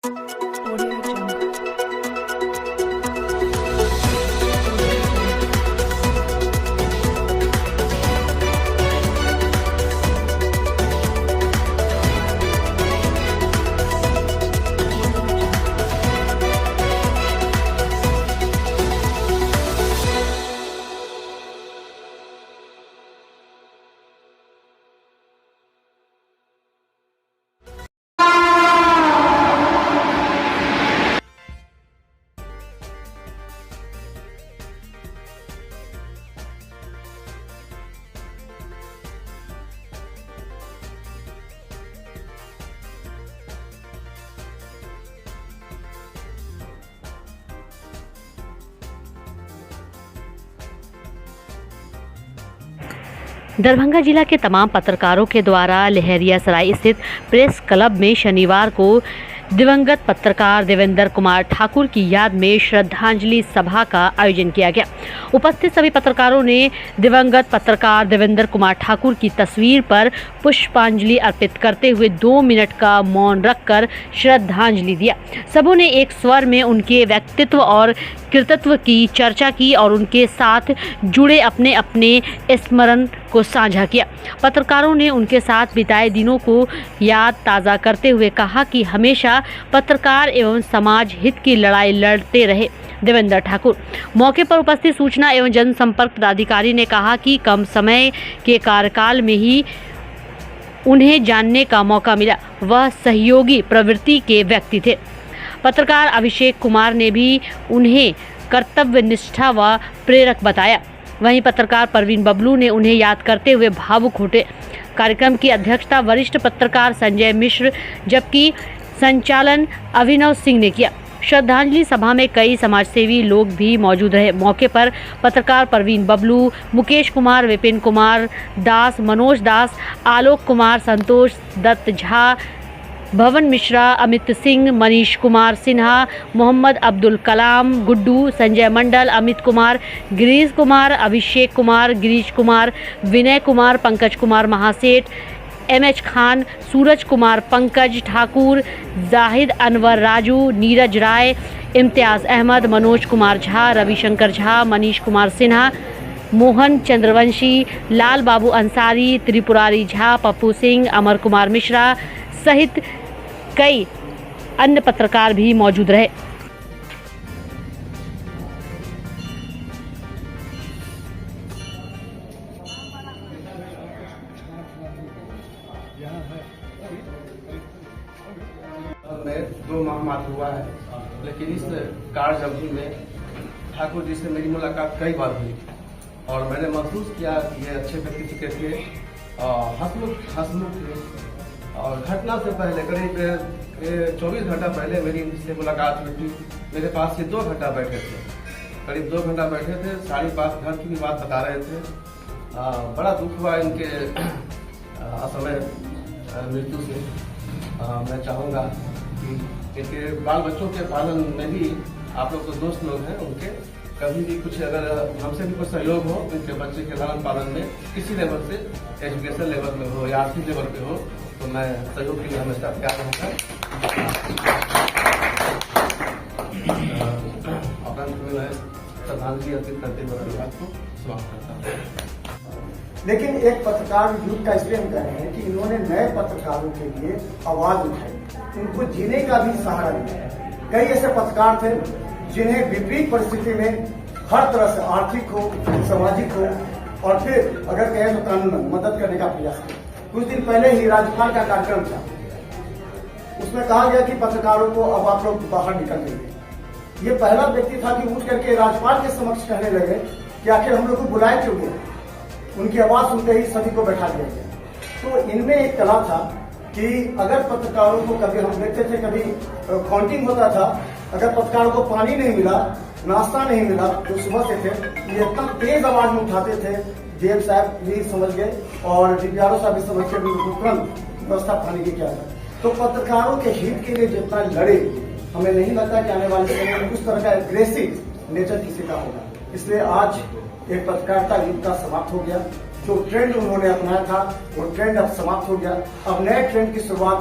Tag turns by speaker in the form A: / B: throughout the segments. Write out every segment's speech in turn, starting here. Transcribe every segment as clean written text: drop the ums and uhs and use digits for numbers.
A: Audio Jungle.
B: Darbhanga जिला के तमाम पत्रकारों के द्वारा लहरियासराय स्थित प्रेस क्लब में शनिवार को दिवंगत पत्रकार देवेंद्र कुमार ठाकुर की याद में श्रद्धांजलि सभा का आयोजन किया गया। उपस्थित सभी पत्रकारों ने दिवंगत पत्रकार देवेंद्र कुमार ठाकुर की तस्वीर पर पुष्पांजलि अर्पित करते हुए 2 मिनट का मौन रखकर श्रद्धांजलि दिया। सबों ने एक स्वर में उनके व्यक्तित्व और कृतित्व की चर्चा की और उनके साथ जुड़े अपने अपने स्मरण को साझा किया। पत्रकारों ने उनके साथ बिताए दिनों को याद ताज़ा करते हुए कहा कि हमेशा पत्रकार एवं समाज हित की लड़ाई लड़ते रहे देवेंद्र ठाकुर। मौके पर उपस्थित सूचना एवं जनसंपर्क पदाधिकारी ने कहा कि कम समय के कार्यकाल में ही उन्हें जानने का मौका मिला। वह सहयोगी प्रवृत्ति के व्यक्ति थे। पत्रकार अभिषेक कुमार ने भी उन्हें कर्तव्यनिष्ठा व प्रेरक बताया। वहीं पत्रकार परवीन बबलू ने उन्हें याद करते हुए भावुक होते। कार्यक्रम की अध्यक्षता वरिष्ठ पत्रकार संजय मिश्र जबकि संचालन अभिनव सिंह ने किया। श्रद्धांजलि सभा में कई समाजसेवी लोग भी मौजूद रहे। मौके पर पत्रकार परवीन बबलू, मुकेश कुमार, विपिन कुमार दास, मनोज दास, आलोक कुमार, संतोष दत्त झा, भवन मिश्रा, अमित सिंह, मनीष कुमार सिन्हा, मोहम्मद अब्दुल कलाम, गुड्डू, संजय मंडल, अमित कुमार, गिरीश कुमार, अभिषेक कुमार, गिरीश कुमार, विनय कुमार, पंकज कुमार महासेठ, MH खान, सूरज कुमार, पंकज ठाकुर, जाहिद अनवर राजू, नीरज राय, इम्तियाज़ अहमद, मनोज कुमार झा, रविशंकर झा, मनीष कुमार सिन्हा, मोहन चंद्रवंशी, लाल बाबू अंसारी, त्रिपुरारी झा, पप्पू सिंह, अमर कुमार मिश्रा सहित कई अन्य पत्रकार भी मौजूद रहे।
C: मैं 2 माह मात्र हुआ है, लेकिन इस कार्य अवधि में ठाकुर जी से मेरी मुलाकात कई बार हुई और मैंने महसूस किया कि ये अच्छे व्यक्ति थे, हंसमुख थे। और घटना से पहले करीब 24 घंटा पहले मेरी इनसे मुलाकात हुई थी। मेरे पास ये 2 घंटा बैठे थे, करीब 2 घंटा बैठे थे। सारी बात घर की भी बात बता रहे थे। बड़ा दुख हुआ इनके असमय मृत्यु से। मैं चाहूँगा कि इनके बाल बच्चों के पालन में भी आप लोग तो दोस्त लोग हैं उनके, कभी भी कुछ अगर हमसे भी कुछ सहयोग हो इनके बच्चे के लालन पालन में, किसी लेवल से, एजुकेशन लेवल में हो या आर्थिक लेवल पे हो, तो मैं सहयोग के लिए हमेशा तैयार रहूँगा। अपना श्रद्धांजलि अर्पित करते हुए बात को समाप्त करता हूँ।
D: लेकिन एक पत्रकार युग का इसलिए हम कह रहे हैं कि इन्होंने नए पत्रकारों के लिए आवाज उठाई, उनको जीने का भी सहारा दिया। कई ऐसे पत्रकार थे जिन्हें विपरीत परिस्थिति में हर तरह से आर्थिक हो, सामाजिक हो और फिर अगर कहें तो कानून मदद करने का प्रयास किया। कुछ दिन पहले ही राज्यपाल का कार्यक्रम था, उसमें कहा गया कि पत्रकारों को अब आप लोग बाहर निकल जाइए। ये पहला व्यक्ति था कि उठ करके राज्यपाल के समक्ष कहने लगे कि आखिर हम लोग को बुलाए क्यों गए। उनकी आवाज सुनते ही सभी को बैठा दिया गया। तो इनमें एक कला था कि अगर पत्रकारों को कभी हम देखते थे, कभी काउंटिंग होता था, अगर पत्रकारों को पानी नहीं मिला, नाश्ता नहीं मिला, जो सुबह से थे, ये इतना तेज आवाज में उठाते थे। जेल साहब भी समझ गए और DPRO साहब भी समझ के तुरंत व्यवस्था पाने की क्या था। तो पत्रकारों के हित के लिए जितना लड़े, हमें नहीं लगता कि आने वाले समय में उस तरह का एग्रेसिव नेचर किसी का होगा। इसलिए आज एक पत्रकारिता युग का समाप्त हो गया। जो ट्रेंड उन्होंने अपनाया था वो ट्रेंड अब समाप्त हो गया। अब नए ट्रेंड की शुरुआत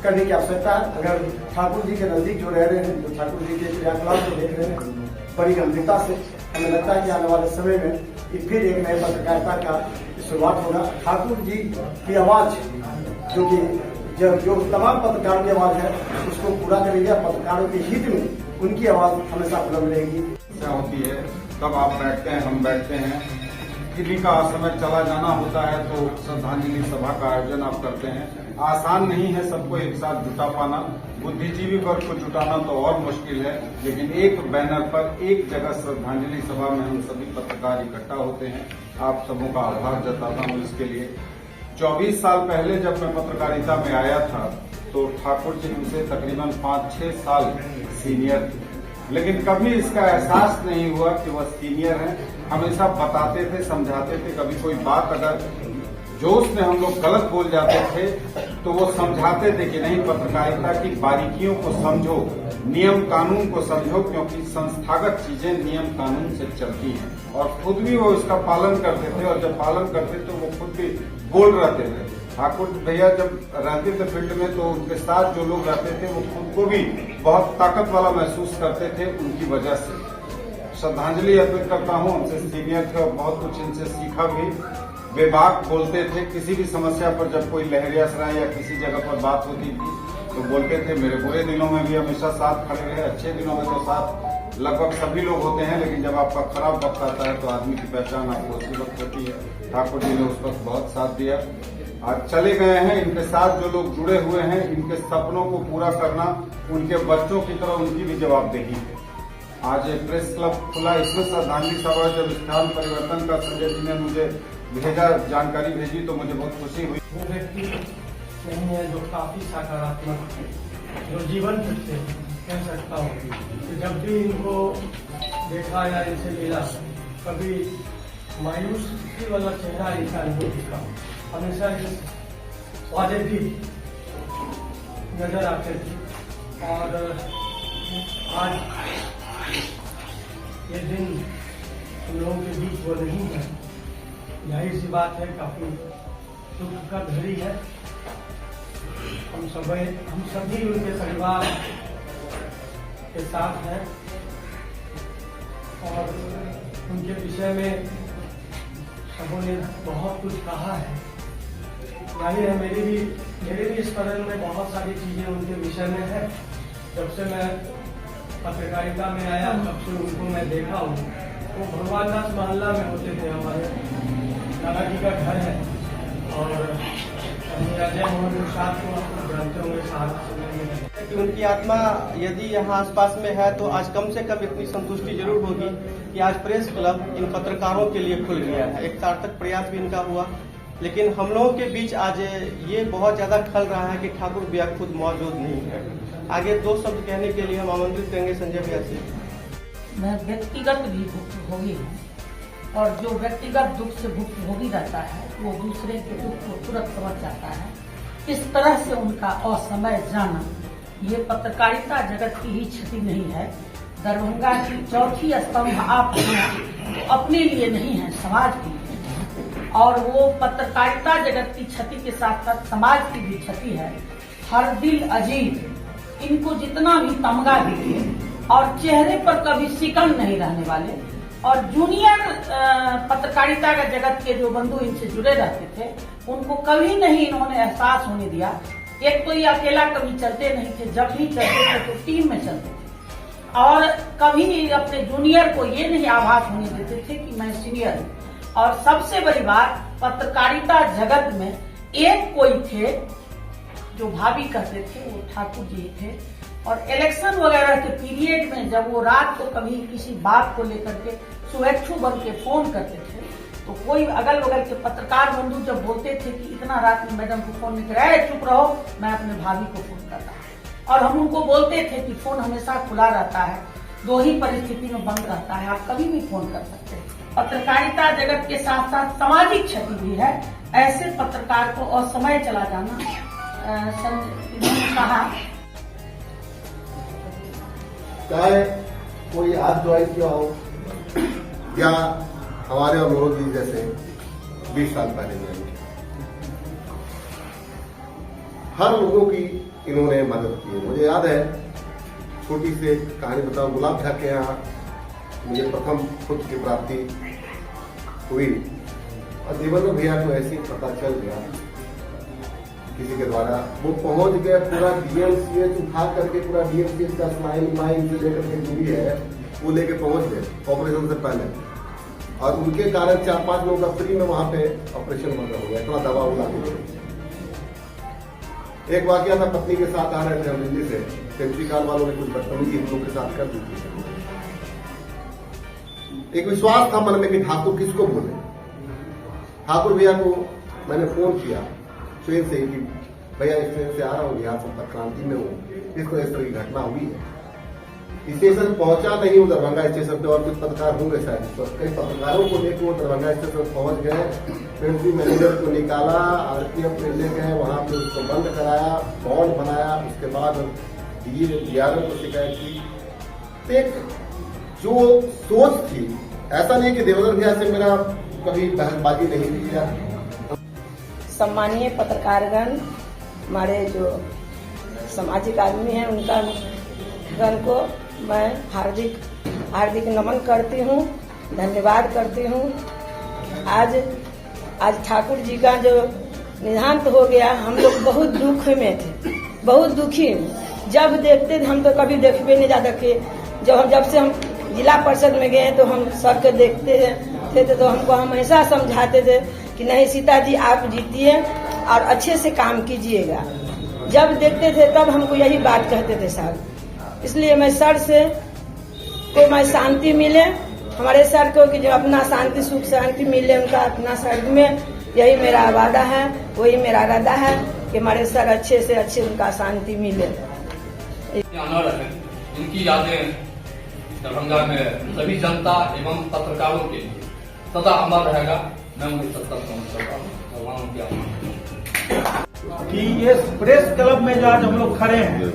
D: करने की आवश्यकता है। अगर ठाकुर जी के नजदीक जो रह रहे हैं, जो ठाकुर जी के क्रियाकलाप को देख रहे हैं बड़ी गंभीरता से, हमें लगता है कि आने वाले समय में फिर एक नए पत्रकारिता का शुरुआत होगा। ठाकुर जी की आवाज जो तमाम पत्रकारों की आवाज है उसको पूरा करेंगे। पत्रकारों के हित में उनकी आवाज हमेशा बुलंद रहेगी।
E: होती है तब आप बैठते हैं, हम बैठते हैं, किसी का समय चला जाना होता है तो श्रद्धांजलि सभा का आयोजन आप करते हैं। आसान नहीं है सबको एक साथ जुटा पाना, बुद्धिजीवी वर्ग को जुटाना तो और मुश्किल है, लेकिन एक बैनर पर एक जगह श्रद्धांजलि सभा में हम सभी पत्रकार इकट्ठा होते हैं। आप सबों का आभार जताता हूं इसके लिए। 24 साल पहले जब मैं पत्रकारिता में आया था तो ठाकुर जी हमसे तकरीबन 5-6 साल सीनियर थे, लेकिन कभी इसका एहसास नहीं हुआ कि वह सीनियर हैं। हमेशा बताते थे, समझाते थे। कभी कोई बात अगर जोश में हम लोग गलत बोल जाते थे तो वो समझाते थे कि नहीं, पत्रकारिता की बारीकियों को समझो, नियम कानून को समझो, क्योंकि संस्थागत चीजें नियम कानून से चलती हैं। और खुद भी वो इसका पालन करते थे, और जब पालन करते तो वो खुद भी बोल रहते थे। ठाकुर भैया जब रहते थे फील्ड में तो उनके साथ जो लोग रहते थे वो खुद को भी बहुत ताकत वाला महसूस करते थे उनकी वजह से। श्रद्धांजलि अर्पित करता हूं। हमसे सीनियर थे और बहुत कुछ इनसे सीखा भी। बेबाक बोलते थे, किसी भी समस्या पर जब कोई लहरियासराय या किसी जगह पर बात होती थी तो बोलते थे। मेरे बुरे दिनों में भी हमेशा साथ खड़े रहे, अच्छे दिनों में तो साथ लगभग सभी लोग होते हैं, लेकिन जब आपका खराब वक्त आता है तो आदमी की पहचान आपको उसी वक्त होती है। ठाकुर जी ने उस वक्त बहुत साथ दिया। आज चले गए हैं, इनके साथ जो लोग जुड़े हुए हैं, इनके सपनों को पूरा करना उनके बच्चों की तरह उनकी भी जवाबदेही है। आज प्रेस क्लब खुला, इसमें श्रद्धांजलि सभा जब स्थान परिवर्तन का संजय जी ने मुझे भेजा, जानकारी भेजी तो मुझे बहुत खुशी हुई।
F: वो व्यक्ति नहीं है जो काफी सकारात्मक है, जो जीवन थे कह सकता हूँ कि जब भी इनको देखा या इनसे मिला कभी मायूसी वाला चेहरा इनका नहीं दिखा, हमेशा पॉजिटिव नजर आते थे। और आज ये दिन हम लोगों के बीच वो नहीं है, जाहिर सी बात है, काफी दुख का घड़ी है। हम सभी उनके परिवार के साथ हैं और उनके विषय में सबों ने बहुत कुछ कहा है। जाहिर है मेरे भी स्मरण में बहुत सारी चीजें उनके विषय में है। जब से मैं पत्रकारिता में आया तब से उनको मैं देखा हूँ। वो भगवान दास मोहल्ला में होते थे, हमारे दादाजी का घर है। और अजय मोहन प्रसाद को आप जानते होंगे, सहारा
G: कि उनकी आत्मा यदि यहाँ आसपास में है तो आज कम से कम इतनी संतुष्टि जरूर होगी कि आज प्रेस क्लब इन पत्रकारों के लिए खुल गया है। एक सार्थक प्रयास भी इनका हुआ, लेकिन हम लोगों के बीच आज ये बहुत ज्यादा खल रहा है कि ठाकुर भैया खुद मौजूद नहीं है। आगे दो शब्द कहने के लिए हम आमंत्रित करेंगे संजय भैया से।
H: मैं व्यक्तिगत भी भुक्तभोगी हूँ, और जो व्यक्तिगत दुख से भुक्तभोगी रहता है वो दूसरे के दुख को तुरंत समझ जाता है। इस तरह से उनका असमय जाना ये पत्रकारिता जगत की ही क्षति नहीं है। दरभंगा की चौथी स्तंभ आप तो अपने लिए नहीं है, समाज के लिए, और वो पत्रकारिता जगत की क्षति के साथ साथ समाज की भी क्षति है। हर दिल अजीब, इनको जितना भी तमगा दिए और चेहरे पर कभी शिकन नहीं रहने वाले, और जूनियर पत्रकारिता का जगत के जो बंधु इनसे जुड़े रहते थे उनको कभी नहीं इन्होंने एहसास होने दिया। एक तो ये अकेला कभी चलते नहीं थे, जब भी चलते थे तो टीम में चलते थे, और कभी अपने जूनियर को ये नहीं आभास होने देते थे कि मैं सीनियर हूँ। और सबसे बड़ी बात, पत्रकारिता जगत में एक कोई थे जो भाभी कहते थे, वो ठाकुर जी थे। और इलेक्शन वगैरह के पीरियड में जब वो रात को कभी किसी बात को लेकर के सुवेक्षु बन के फोन करते थे तो कोई अगल बगल के पत्रकार बंधु जब बोलते थे कि इतना रात में मैडम को फोन नहीं कराए, चुप रहो, मैं अपने भाभी को फोन करता हूँ। और हम उनको बोलते थे कि फोन हमेशा खुला रहता है, दो ही परिस्थिति में बंद रहता है, आप कभी भी फोन कर सकते हैं। पत्रकारिता जगत के साथ साथ सामाजिक क्षति भी है। ऐसे पत्रकार को असमय चला जाना, कहा
I: चाहे कोई आज ज्वाइन किया हो या हमारे अनुभव जी जैसे 20 साल पहले ज्वाइन किया, हर लोगों की इन्होंने मदद की। मुझे याद है, छोटी से कहानी बताऊं, गुलाब झा के यहाँ मुझे प्रथम पुत्र की प्राप्ति हुई और देवेंद्र भैया को ऐसे ही पता चल गया किसी के द्वारा, वो पहुंच गए, पूरा डीएमसीएच उठा करके, पूरा डीएमसीएच का स्माइल माइन से लेकर के जो भी है वो लेके पहुंच गए ऑपरेशन से पहले, और उनके कारण 4-5 लोगों का फ्री में वहां पे ऑपरेशन बंद हो गया, इतना दवा उड़ा दी। एक वाकया था, पत्नी के साथ आ रहे थे हम दिल्ली से, पेंट्री कार वालों ने कुछ बदतमीजी हम लोग के साथ कर दी थी। एक विश्वास था मन में कि ठाकुर किसको बोले। ठाकुर भैया को मैंने फोन किया ट्रेन से कि भैया इस ट्रेन से आ रहा हूँ, बिहार संपर्क क्रांति में हूँ, इस तरह की घटना हुई है। स्टेशन पहुंचा नहीं हूँ दरभंगा स्टेशन पे, और कुछ पत्रकार होंगे शायद, तो कई पत्रकारों को लेकर वो दरभंगा स्टेशन पहुंच गए, पेंट्री मैनेजर को निकाला, आरपीएफ में ले गए, वहां पे उसको बंद कराया, बॉन्ड बनाया, उसके बाद डीआरओ को शिकायत की। एक जो सोच थी, ऐसा नहीं कि देवेंद्र भैया से मेरा कभी बहसबाजी नहीं किया।
J: सम्मानीय पत्रकारगण, हमारे जो सामाजिक आदमी हैं, उनका गण को मैं हार्दिक नमन करती हूँ, धन्यवाद करती हूँ। आज ठाकुर जी का जो निधन हो गया, हम लोग बहुत दुख में थे, बहुत दुखी। जब देखते थे, हम तो कभी देखते नहीं जाते कि जब से हम जिला परिषद में गए तो हम सबके देखते थे तो हमको हमेशा समझाते थे कि नहीं सीता जी, आप जीतिए और अच्छे से काम कीजिएगा। जब देखते थे तब हमको यही बात कहते थे साहब। इसलिए मैं सर से को मैं शांति मिले, हमारे सर को कि जो अपना शांति सुख शांति मिले उनका अपना सर में, यही मेरा वादा है, वही मेरा इरादा है कि हमारे सर अच्छे से अच्छे उनका शांति मिले।
K: इनकी यादें दरभंगा में सभी जनता एवं पत्रकारों के लिए सदा अमर रहेगा। मैं उन्हें सत्ता समझता हूँ, भगवान की आत्मा
F: कि ये प्रेस क्लब में जो आज हम लोग खड़े हैं,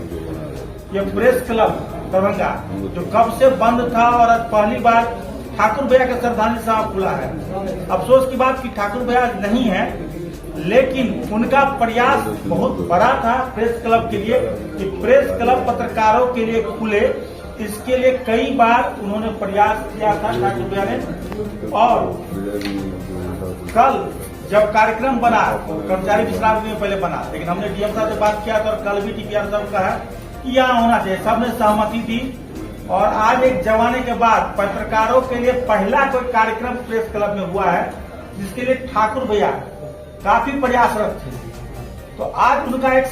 F: ये प्रेस क्लब दरभंगा जो कब से बंद था और आज पहली बार ठाकुर भैया के श्रद्धांजलि सभा खुला है। अफसोस की बात कि ठाकुर भैया नहीं है, लेकिन उनका प्रयास बहुत बड़ा था प्रेस क्लब के लिए कि प्रेस क्लब पत्रकारों के लिए खुले। इसके लिए कई बार उन्होंने प्रयास किया था ठाकुर भैया ने, और कल जब कार्यक्रम बना, कर्मचारी विश्राम में पहले बना, लेकिन हमने डीएम साहब से बात किया था और कल भी डीपीआर साहब कहा कि यहाँ होना चाहिए, सबने सहमति दी। और आज एक जमाने के बाद पत्रकारों के लिए पहला कोई कार्यक्रम प्रेस क्लब में हुआ है, जिसके लिए ठाकुर भैया काफी प्रयासरत थे। तो आज उनका एक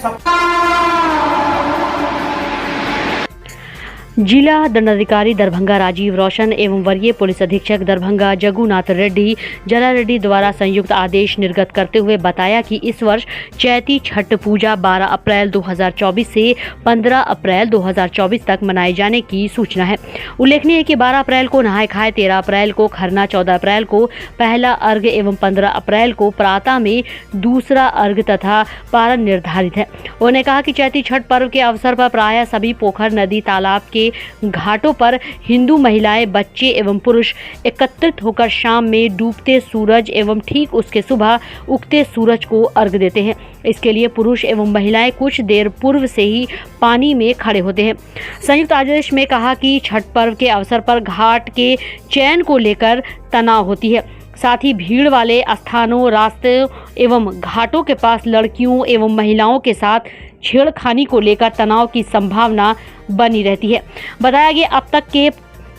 B: जिला दंडाधिकारी दरभंगा राजीव रोशन एवं वरीय पुलिस अधीक्षक दरभंगा जगुनाथ रेड्डी जला रेड्डी द्वारा संयुक्त आदेश निर्गत करते हुए बताया कि इस वर्ष चैती छठ पूजा 12 अप्रैल 2024 से 15 अप्रैल 2024 तक मनाए जाने की सूचना है। उल्लेखनीय है कि 12 अप्रैल को नहाय खाए, 13 अप्रैल को खरना, 14 अप्रैल को पहला अर्घ्य एवं 15 अप्रैल को प्रातः में दूसरा अर्घ्य तथा पारण निर्धारित है। उन्होंने कहा कि चैती छठ पर्व के अवसर पर प्रायः सभी पोखर, नदी, तालाब के घाटों पर हिंदू महिलाएं, बच्चे एवं पुरुष एकत्रित होकर शाम में डूबते सूरज एवं ठीक उसके सुबह उगते सूरज को अर्घ्य देते हैं। इसके लिए पुरुष एवं महिलाएं कुछ देर पूर्व से ही पानी में खड़े होते हैं। संयुक्त आदेश में कहा कि छठ पर्व के अवसर पर घाट के चयन को लेकर तनाव होती है। साथ ही भीड़ वाले स्थानों, रास्ते एवं घाटों के पास लड़कियों एवं महिलाओं के साथ छेड़खानी को लेकर तनाव की संभावना बनी रहती है। बताया गया अब तक के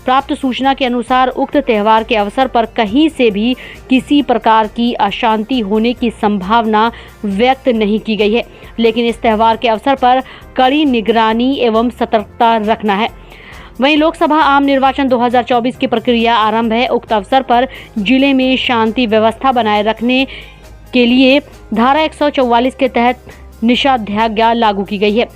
B: प्राप्त सूचना के अनुसार उक्त त्यौहार के अवसर पर कहीं से भी किसी प्रकार की अशांति होने की संभावना व्यक्त नहीं की गई है, लेकिन इस त्यौहार के अवसर पर कड़ी निगरानी एवं सतर्कता रखना है। वहीं लोकसभा आम निर्वाचन 2024 की प्रक्रिया आरंभ है। उक्त अवसर पर जिले में शांति व्यवस्था बनाए रखने के लिए धारा 144 के तहत निषेधाज्ञा लागू की गई है।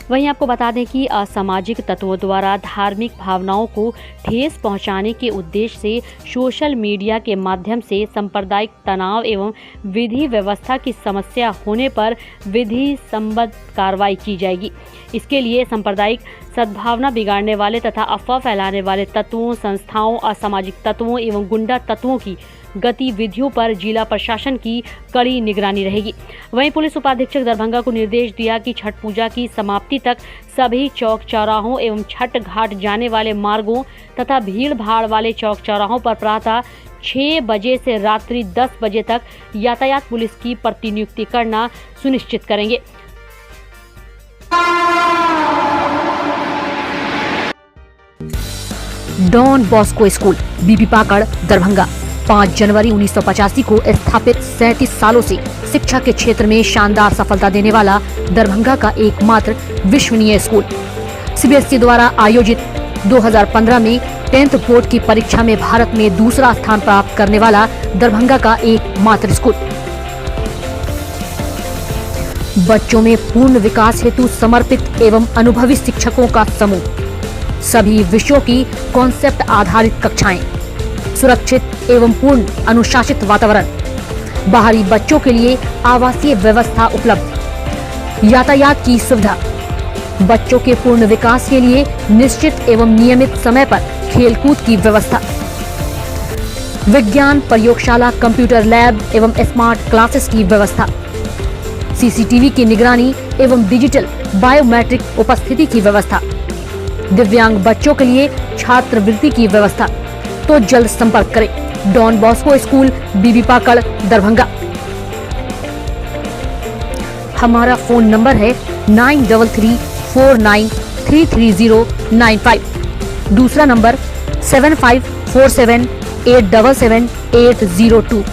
B: वहीं आपको बता दें कि असामाजिक तत्वों द्वारा धार्मिक भावनाओं को ठेस पहुंचाने के उद्देश्य से सोशल मीडिया के माध्यम से सांप्रदायिक तनाव एवं विधि व्यवस्था की समस्या होने पर विधि संबद्ध कार्रवाई की जाएगी। इसके लिए सांप्रदायिक सद्भावना बिगाड़ने वाले तथा अफवाह फैलाने वाले तत्वों, संस्थाओं, असामाजिक तत्वों एवं गुंडा तत्वों की गतिविधियों पर जिला प्रशासन की कड़ी निगरानी रहेगी। वहीं पुलिस उपाधीक्षक दरभंगा को निर्देश दिया कि छठ पूजा की समाप्ति तक सभी चौक चौराहों एवं छठ घाट जाने वाले मार्गों तथा भीड़ भाड़ वाले चौक चौराहों पर प्रातः 6 बजे से रात्रि 10 बजे तक यातायात पुलिस की प्रतिनियुक्ति करना सुनिश्चित करेंगे। डॉन बॉस्को स्कूल बीबी पाकड़ दरभंगा 5 जनवरी 1985 को स्थापित 37 सालों से शिक्षा के क्षेत्र में शानदार सफलता देने वाला दरभंगा का एकमात्र विश्वसनीय स्कूल। सीबीएसई द्वारा आयोजित 2015 में 10th बोर्ड की परीक्षा में भारत में दूसरा स्थान प्राप्त करने वाला दरभंगा का एकमात्र स्कूल। बच्चों में पूर्ण विकास हेतु समर्पित एवं अनुभवी शिक्षकों का समूह, सभी विषयों की कॉन्सेप्ट आधारित कक्षाएं, सुरक्षित एवं पूर्ण अनुशासित वातावरण, बाहरी बच्चों के लिए आवासीय व्यवस्था उपलब्ध, यातायात की सुविधा, बच्चों के पूर्ण विकास के लिए निश्चित एवं नियमित समय पर खेलकूद की व्यवस्था, विज्ञान प्रयोगशाला, कंप्यूटर लैब एवं स्मार्ट क्लासेस की व्यवस्था, सीसीटीवी की निगरानी एवं डिजिटल बायोमेट्रिक उपस्थिति की व्यवस्था, दिव्यांग बच्चों के लिए छात्रवृत्ति की व्यवस्था। तो जल्द संपर्क करें डॉन बॉस्को स्कूल बीबी पाकड़ दरभंगा। हमारा फोन नंबर है 9334933095। दूसरा नंबर 7547877802।